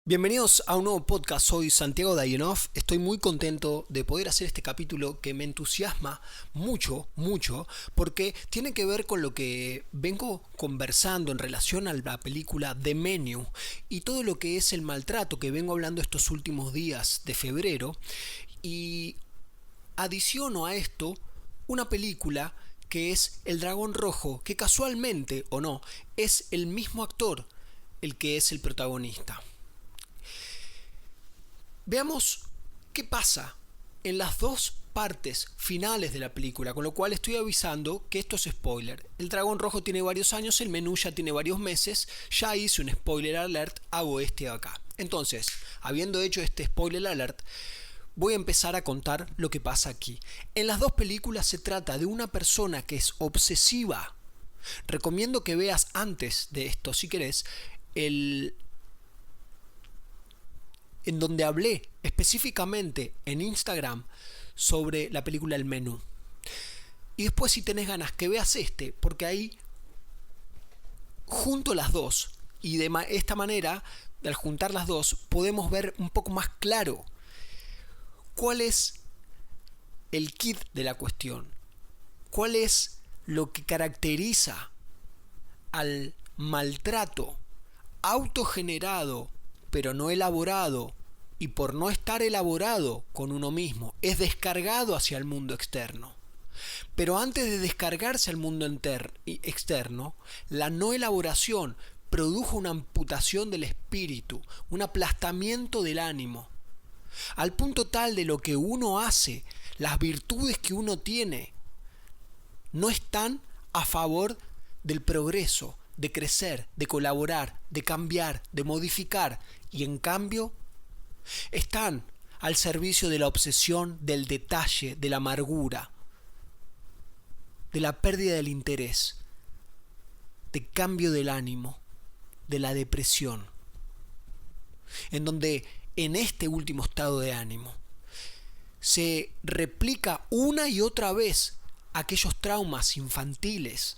Bienvenidos a un nuevo podcast, soy Santiago Dayenov. Estoy muy contento de poder hacer este capítulo que me entusiasma mucho, porque tiene que ver con lo que vengo conversando en relación a la película The Menu y todo lo que es el maltrato que vengo hablando estos últimos días de febrero. Y adiciono a esto una película que es El Dragón Rojo, que casualmente o no, es el mismo actor el que es el protagonista. Veamos qué pasa en las dos partes finales de la película, con lo cual estoy avisando que esto es spoiler. El Dragón Rojo tiene varios años, el menú ya tiene varios meses, ya hice un spoiler alert, hago este acá. Entonces, habiendo hecho este spoiler alert, voy a empezar a contar lo que pasa aquí. En las dos películas se trata de una persona que es obsesiva. Recomiendo que veas antes de esto, si querés, en donde hablé específicamente en Instagram sobre la película El Menú. Y después, si tenés ganas, que veas este, porque ahí junto las dos, y de esta manera, al juntar las dos, podemos ver un poco más claro cuál es el kit de la cuestión, cuál es lo que caracteriza al maltrato autogenerado pero no elaborado, y por no estar elaborado con uno mismo, es descargado hacia el mundo externo. Pero antes de descargarse al mundo externo, la no elaboración produjo una amputación del espíritu, un aplastamiento del ánimo, al punto tal de lo que uno hace, las virtudes que uno tiene, no están a favor del progreso, de crecer, de colaborar, de cambiar, de modificar, y en cambio están al servicio de la obsesión, del detalle, de la amargura, de la pérdida del interés, de cambio del ánimo, de la depresión, en donde en este último estado de ánimo se replica una y otra vez aquellos traumas infantiles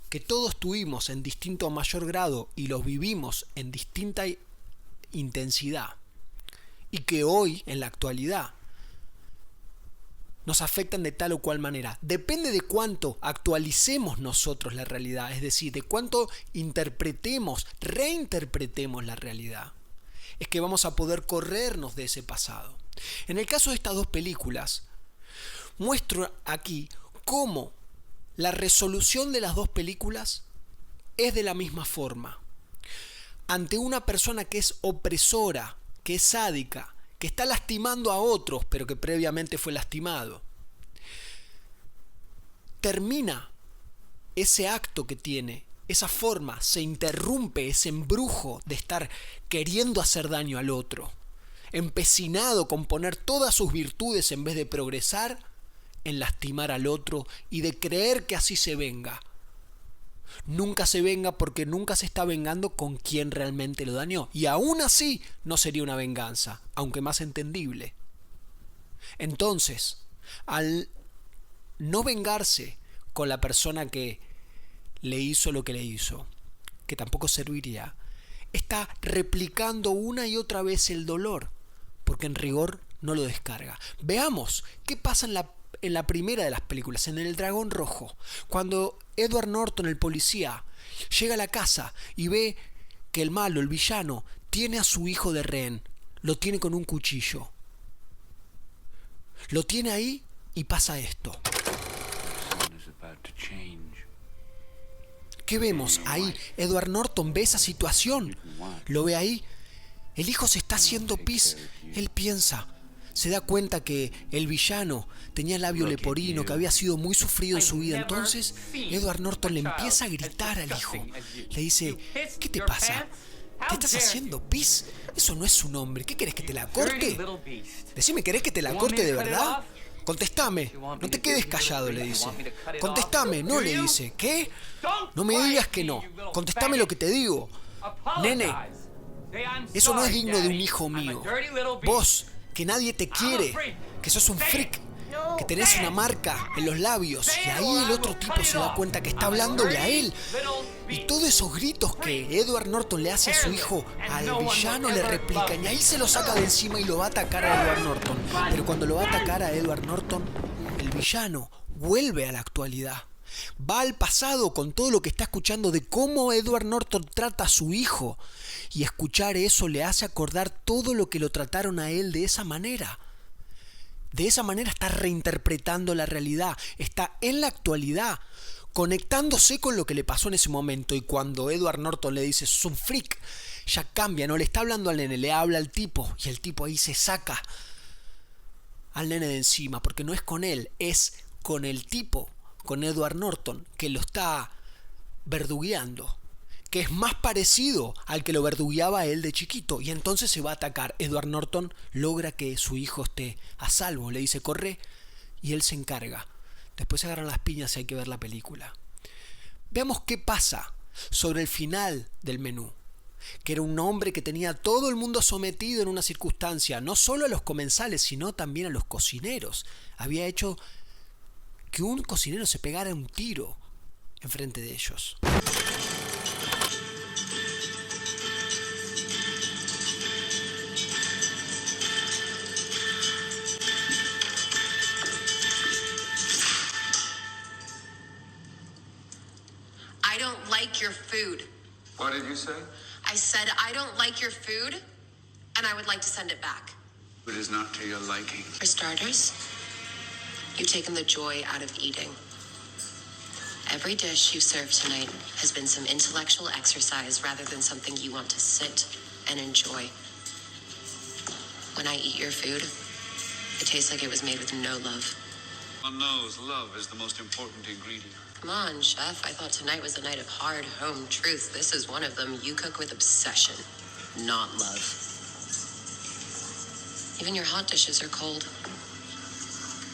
que todos tuvimos en distinto o mayor grado y los vivimos en distinta intensidad, y que hoy, en la actualidad, nos afectan de tal o cual manera. Depende de cuánto actualicemos nosotros la realidad, es decir, de cuánto interpretemos, reinterpretemos la realidad, es que vamos a poder corrernos de ese pasado. En el caso de estas dos películas, muestro aquí cómo la resolución de las dos películas es de la misma forma. Ante una persona que es opresora, que es sádica, que está lastimando a otros, pero que previamente fue lastimado, termina ese acto que tiene, esa forma, se interrumpe ese embrujo de estar queriendo hacer daño al otro, empecinado con poner todas sus virtudes en vez de progresar en lastimar al otro y de creer que así se venga. Nunca se venga, porque nunca se está vengando con quien realmente lo dañó, y aún así no sería una venganza, aunque más entendible. Entonces, al no vengarse con la persona que le hizo lo que le hizo, que tampoco serviría, está replicando una y otra vez el dolor, porque en rigor no lo descarga. Veamos qué pasa en la primera de las películas, en El Dragón Rojo, cuando Edward Norton, el policía, llega a la casa y ve que el malo, el villano, tiene a su hijo de rehén, lo tiene con un cuchillo. Lo tiene ahí y pasa esto. ¿Qué vemos ahí? Edward Norton ve esa situación, lo ve ahí, el hijo se está haciendo pis, él piensa, se da cuenta que el villano tenía labio leporino, que había sido muy sufrido en su vida. Entonces Edward Norton le empieza a gritar al hijo. Le dice: ¿qué te pasa? ¿Qué estás haciendo, pis? Eso no es su nombre. ¿Qué querés, que te la corte? Decime, ¿querés que te la corte de verdad? Contestame, no te quedes callado, le dice. Contestame, no, le dice. ¿Qué? No me digas que no. Contestame lo que te digo. Nene, eso no es digno de un hijo mío. Vos, que nadie te quiere, que sos un freak, que tenés una marca en los labios. Y ahí el otro tipo se da cuenta que está hablándole a él. Y todos esos gritos que Edward Norton le hace a su hijo al villano le replican, y ahí se lo saca de encima y lo va a atacar a Edward Norton. Pero cuando lo va a atacar a Edward Norton, el villano vuelve a la actualidad. Va al pasado con todo lo que está escuchando de cómo Edward Norton trata a su hijo, y escuchar eso le hace acordar todo lo que lo trataron a él de esa manera. De esa manera está reinterpretando la realidad, está en la actualidad, conectándose con lo que le pasó en ese momento. Y cuando Edward Norton le dice "sos un freak", ya cambia, no le está hablando al nene, le habla al tipo, y el tipo ahí se saca al nene de encima, porque no es con él, es con el tipo, con Edward Norton, que lo está verdugueando, que es más parecido al que lo verdugueaba a él de chiquito. Y entonces se va a atacar. Edward Norton logra que su hijo esté a salvo, le dice "corre", y él se encarga. Después se agarran las piñas y hay que ver la película. Veamos qué pasa sobre el final del menú, que era un hombre que tenía a todo el mundo sometido en una circunstancia, no solo a los comensales, sino también a los cocineros. Había hecho que un cocinero se pegara un tiro enfrente de ellos. I don't like your food. What did you say? I said I don't like your food, and I would like to send it back. It is not to your liking. For starters, you've taken the joy out of eating. Every dish you've served tonight has been some intellectual exercise rather than something you want to sit and enjoy. When I eat your food, it tastes like it was made with no love. One knows love is the most important ingredient. Come on, chef. I thought tonight was a night of hard home truth. This is one of them. You cook with obsession, not love. Even your hot dishes are cold.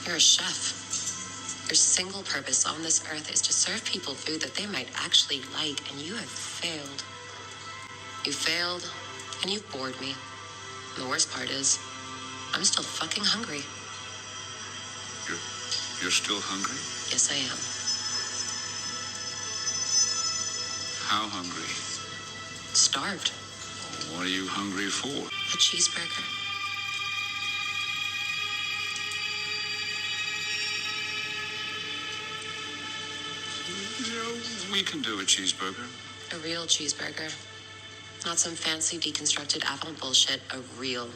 You're a chef. Your single purpose on this earth is to serve people food that they might actually like, and you have failed. You failed, and you've bored me. And the worst part is, I'm still fucking hungry. You're still hungry? Yes, I am. How hungry? Starved. What are you hungry for? A cheeseburger. Yeah, we can do a cheeseburger. A real cheeseburger. Not some fancy deconstructed avant bullshit. A real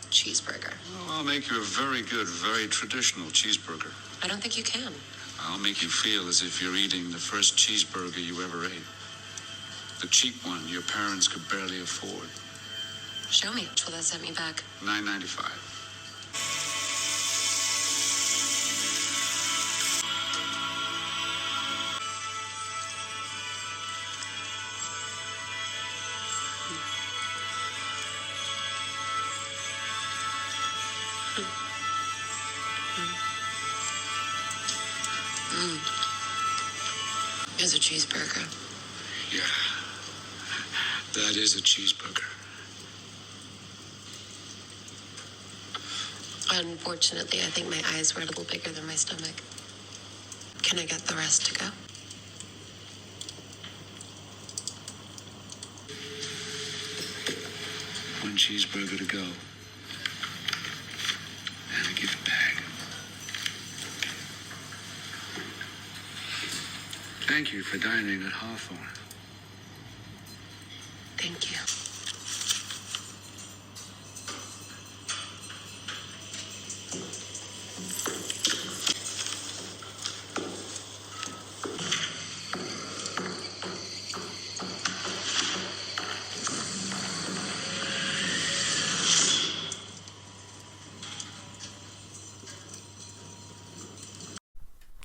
cheeseburger. Well, I'll make you a very good, very traditional cheeseburger. I don't think you can. I'll make you feel as if you're eating the first cheeseburger you ever ate. The cheap one your parents could barely afford. Show me. Will that set me back? $9.95. It's a cheeseburger. Yeah, that is a cheeseburger. Unfortunately, I think my eyes were a little bigger than my stomach. Can I get the rest to go? One cheeseburger to go. And a gift bag. Thank you for dining at Hawthorne. Thank you.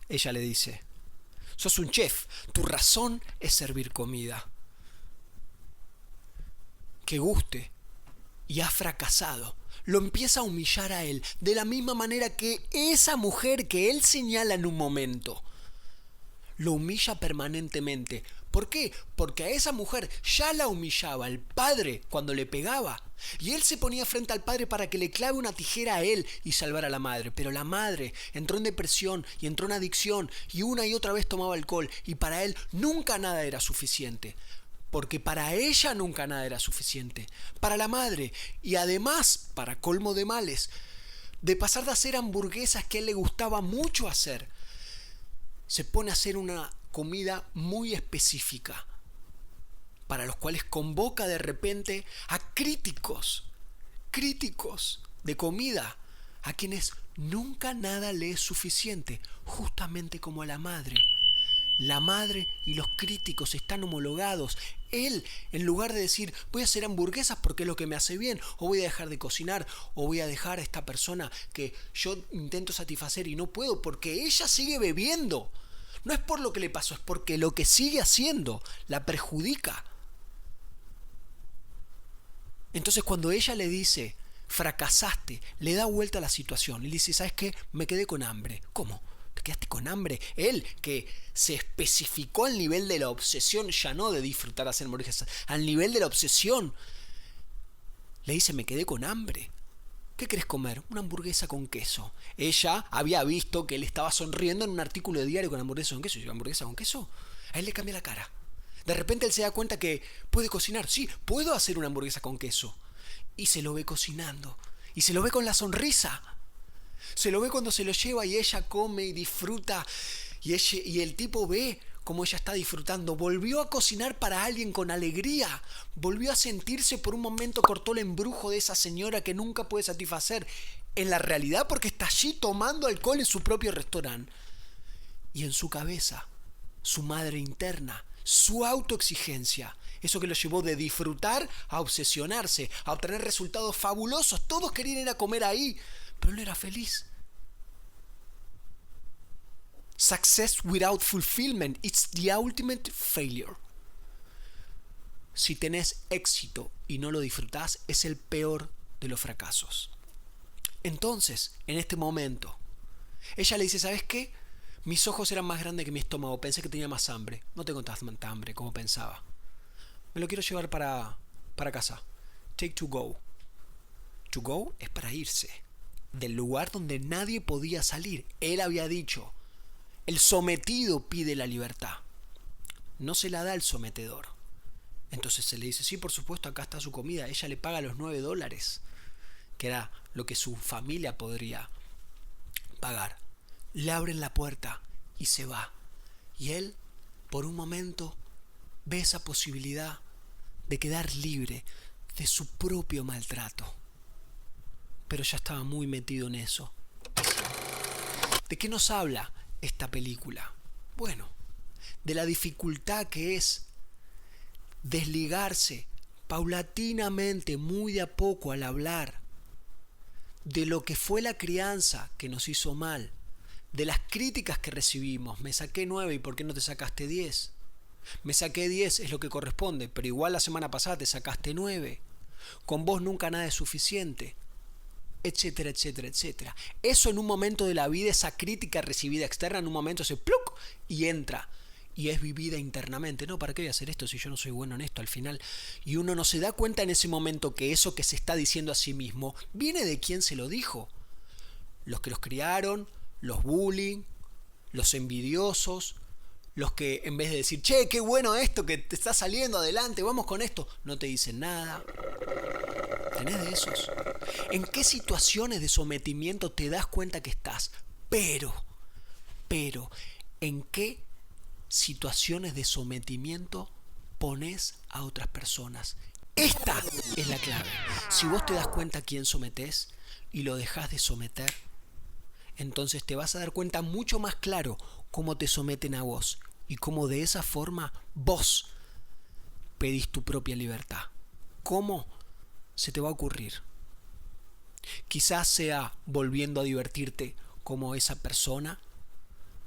Ella le dice: sos un chef, tu razón es servir comida. Que guste. Y ha fracasado. Lo empieza a humillar a él, de la misma manera que esa mujer que él señala en un momento. Lo humilla permanentemente, ¿Por qué? Porque a esa mujer ya la humillaba el padre cuando le pegaba. Y él se ponía frente al padre para que le clave una tijera a él y salvar a la madre. Pero la madre entró en depresión y entró en adicción y una y otra vez tomaba alcohol. Y para él nunca nada era suficiente. Porque para ella nunca nada era suficiente. Para la madre. Y además, para colmo de males, de pasar de hacer hamburguesas que a él le gustaba mucho hacer, se pone a hacer una comida muy específica, para los cuales convoca de repente a críticos de comida, a quienes nunca nada le es suficiente, justamente como a la madre. La madre y los críticos están homologados. Él, en lugar de decir voy a hacer hamburguesas porque es lo que me hace bien, o voy a dejar de cocinar, o voy a dejar a esta persona que yo intento satisfacer y no puedo porque ella sigue bebiendo. No es por lo que le pasó, es porque lo que sigue haciendo la perjudica. Entonces cuando ella le dice fracasaste, le da vuelta a la situación. Le dice, ¿sabes qué? Me quedé con hambre. ¿Cómo? ¿Te quedaste con hambre? Él, que se especificó al nivel de la obsesión, ya no de disfrutar hacer hamburguesas, al nivel de la obsesión, le dice, me quedé con hambre. ¿Qué querés comer? Una hamburguesa con queso. Ella había visto que él estaba sonriendo en un artículo de diario con hamburguesa con queso. ¿Y hamburguesa con queso? A él le cambia la cara. De repente él se da cuenta que puede cocinar. Sí, puedo hacer una hamburguesa con queso. Y se lo ve cocinando. Y se lo ve con la sonrisa. Se lo ve cuando se lo lleva y ella come y disfruta. Y el tipo ve cómo ella está disfrutando. Volvió a cocinar para alguien con alegría. Volvió a sentirse por un momento, cortó el embrujo de esa señora que nunca puede satisfacer. En la realidad porque está allí tomando alcohol en su propio restaurante. Y en su cabeza, su madre interna, su autoexigencia. Eso que lo llevó de disfrutar a obsesionarse, a obtener resultados fabulosos. Todos querían ir a comer ahí, pero él no era feliz. Success without fulfillment, it's the ultimate failure. Si tenés éxito y no lo disfrutás, es el peor de los fracasos. Entonces, en este momento, ella le dice, ¿sabes qué? Mis ojos eran más grandes que mi estómago, pensé que tenía más hambre. No tengo tanta hambre como pensaba. Me lo quiero llevar para casa. Take to go. To go es para irse. Del lugar donde nadie podía salir. Él había dicho, el sometido pide la libertad. No se la da el sometedor. Entonces se le dice, sí, por supuesto, acá está su comida. Ella le paga los $9, que era lo que su familia podría pagar. Le abren la puerta y se va. Y él, por un momento, ve esa posibilidad de quedar libre de su propio maltrato. Pero ya estaba muy metido en eso. ¿De qué nos habla esta película? Bueno, de la dificultad que es desligarse paulatinamente, muy de a poco al hablar, de lo que fue la crianza que nos hizo mal, de las críticas que recibimos. Me saqué 9 y ¿por qué no te sacaste 10? Me saqué 10, es lo que corresponde, pero igual la semana pasada te sacaste 9. Con vos nunca nada es suficiente, etcétera, etcétera, etcétera. Eso en un momento de la vida, esa crítica recibida externa, en un momento se ¡pluc! Y entra. Y es vivida internamente. No, ¿para qué voy a hacer esto si yo no soy bueno en esto al final? Y uno no se da cuenta en ese momento que eso que se está diciendo a sí mismo viene de quien se lo dijo. Los que los criaron, los bullying, los envidiosos, los que en vez de decir, che, qué bueno esto que te está saliendo adelante, vamos con esto, no te dicen nada. ¿Tenés de esos? ¿En qué situaciones de sometimiento te das cuenta que estás? Pero, ¿en qué situaciones de sometimiento pones a otras personas? Esta es la clave. Si vos te das cuenta a quién sometés y lo dejás de someter, entonces te vas a dar cuenta mucho más claro cómo te someten a vos y cómo de esa forma vos pedís tu propia libertad. ¿Cómo? Se te va a ocurrir. Quizás sea volviendo a divertirte como esa persona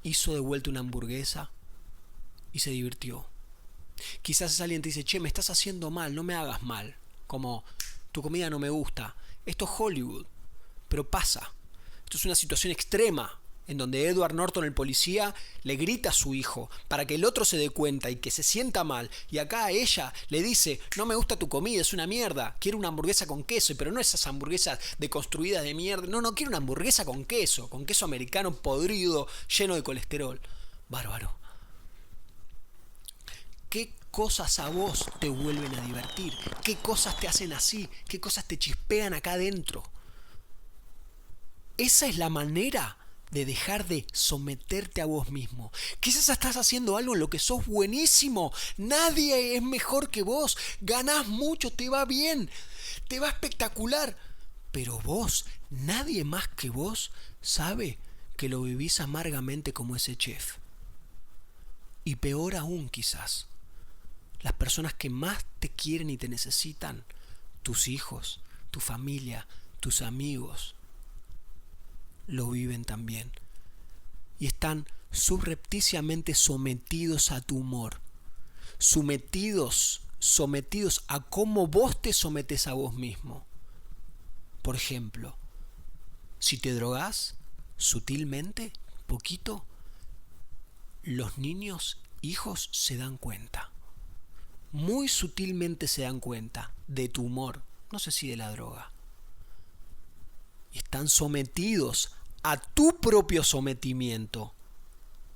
hizo de vuelta una hamburguesa y se divirtió. Quizás alguien te dice, che, me estás haciendo mal, no me hagas mal. Como, tu comida no me gusta. Esto es Hollywood, pero pasa. Esto es una situación extrema, en donde Edward Norton, el policía, le grita a su hijo para que el otro se dé cuenta y que se sienta mal. Y acá a ella le dice, no me gusta tu comida, es una mierda, quiero una hamburguesa con queso, pero no esas hamburguesas deconstruidas de mierda, no, quiero una hamburguesa con queso americano podrido, lleno de colesterol. Bárbaro. ¿Qué cosas a vos te vuelven a divertir? ¿Qué cosas te hacen así? ¿Qué cosas te chispean acá adentro? Esa es la manera de dejar de someterte a vos mismo. Quizás estás haciendo algo en lo que sos buenísimo. Nadie es mejor que vos. Ganás mucho, te va bien, te va espectacular. Pero vos, nadie más que vos, sabe que lo vivís amargamente como ese chef. Y peor aún quizás, las personas que más te quieren y te necesitan, tus hijos, tu familia, tus amigos, lo viven también. Y están subrepticiamente sometidos a tu humor. Sometidos a cómo vos te sometes a vos mismo. Por ejemplo, si te drogás sutilmente, poquito, los niños, hijos, se dan cuenta. Muy sutilmente se dan cuenta de tu humor, no sé si de la droga. Y están sometidos a tu propio sometimiento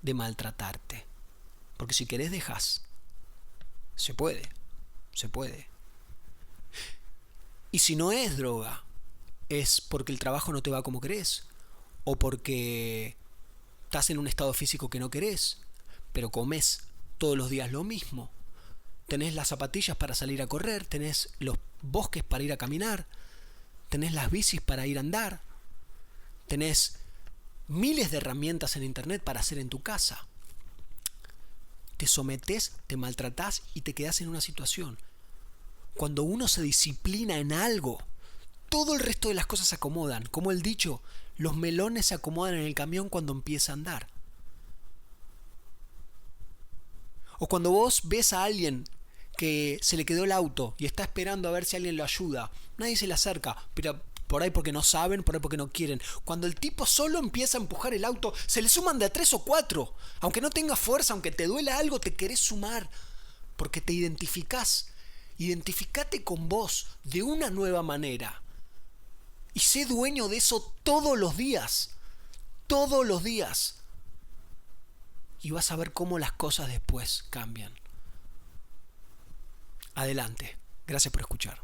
de maltratarte. Porque si querés dejás. Se puede. Y si no es droga, es porque el trabajo no te va como querés. O porque estás en un estado físico que no querés, pero comes todos los días lo mismo. Tenés las zapatillas para salir a correr, tenés los bosques para ir a caminar, tenés las bicis para ir a andar, tenés miles de herramientas en internet para hacer en tu casa. Te sometés, te maltratás y te quedás en una situación. Cuando uno se disciplina en algo, todo el resto de las cosas se acomodan. Como el dicho, los melones se acomodan en el camión cuando empieza a andar. O cuando vos ves a alguien que se le quedó el auto y está esperando a ver si alguien lo ayuda, nadie se le acerca, pero por ahí porque no saben, por ahí porque no quieren. Cuando el tipo solo empieza a empujar el auto, se le suman de a 3 o 4. Aunque no tenga fuerza, aunque te duela algo, te querés sumar, porque te identificás. Identificate con vos de una nueva manera. Y sé dueño de eso todos los días. Todos los días. Y vas a ver cómo las cosas después cambian. Adelante. Gracias por escuchar.